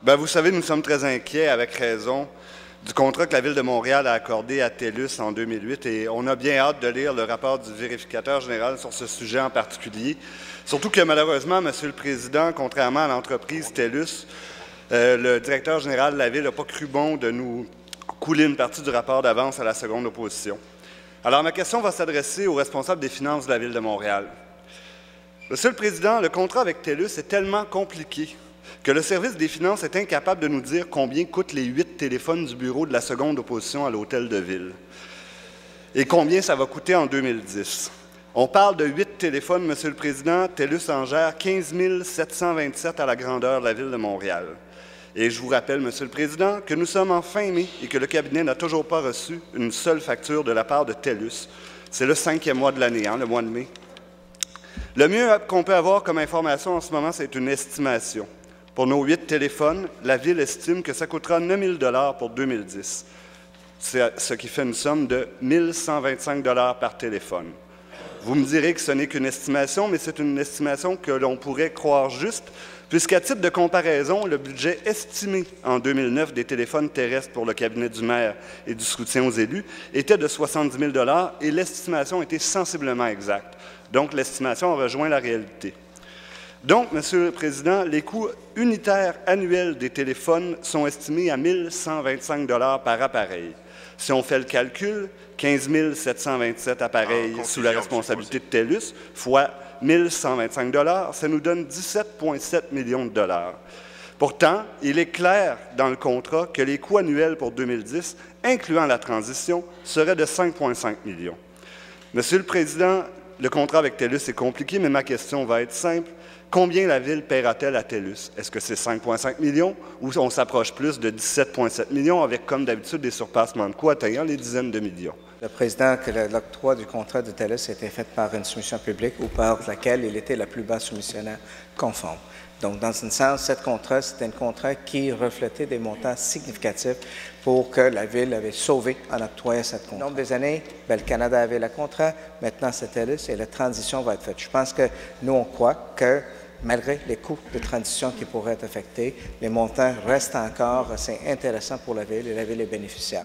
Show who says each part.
Speaker 1: Bien, vous savez, nous sommes très inquiets, avec raison, du contrat que la Ville de Montréal a accordé à TELUS en 2008 et on a bien hâte de lire le rapport du vérificateur général sur ce sujet en particulier. Surtout que malheureusement, Monsieur le Président, contrairement à l'entreprise TELUS, le directeur général de la Ville n'a pas cru bon de nous couler une partie du rapport d'avance à la seconde opposition. Alors ma question va s'adresser aux responsables des finances de la Ville de Montréal. Monsieur le Président, le contrat avec TELUS est tellement compliqué que le service des finances est incapable de nous dire combien coûtent les 8 téléphones du bureau de la seconde opposition à l'hôtel de ville et combien ça va coûter en 2010. On parle de 8 téléphones, Monsieur le Président. TELUS en gère 15 727 à la grandeur de la Ville de Montréal. Et je vous rappelle, Monsieur le Président, que nous sommes en fin mai et que le cabinet n'a toujours pas reçu une seule facture de la part de TELUS. C'est le 5e mois de l'année, le mois de mai. Le mieux qu'on peut avoir comme information en ce moment, c'est une estimation. Pour nos 8 téléphones, la Ville estime que ça coûtera 9 000 pour 2010, ce qui fait une somme de 1 125 par téléphone. Vous me direz que ce n'est qu'une estimation, mais c'est une estimation que l'on pourrait croire juste, puisqu'à titre de comparaison, le budget estimé en 2009 des téléphones terrestres pour le cabinet du maire et du soutien aux élus était de 70 000 et l'estimation était sensiblement exacte. Donc, l'estimation rejoint la réalité. Donc, Monsieur le Président, les coûts unitaires annuels des téléphones sont estimés à 1 125 par appareil. Si on fait le calcul, 15 727 appareils sous la responsabilité de TELUS, fois 1 125 ça nous donne 17,7 millions de dollars. Pourtant, il est clair dans le contrat que les coûts annuels pour 2010, incluant la transition, seraient de 5,5 millions. Monsieur le Président, le contrat avec TELUS est compliqué, mais ma question va être simple. Combien la Ville paiera-t-elle à TELUS? Est-ce que c'est 5,5 millions ou on s'approche plus de 17,7 millions avec, comme d'habitude, des surpassements de coûts atteignant les dizaines de millions?
Speaker 2: Le Président, que l'octroi du contrat de TELUS a été fait par une soumission publique ou par laquelle il était la plus bas soumissionnaire conforme. Donc, dans un sens, ce contrat, c'était un contrat qui reflétait des montants significatifs pour que la Ville avait sauvé en octroyant cette contrat. Au nombre des années, le Canada avait le contrat, maintenant c'est TELUS et la transition va être faite. Je pense que nous, on croit que malgré les coûts de transition qui pourraient être affectés, les montants restent encore assez intéressants pour la Ville et la Ville est bénéficiaire.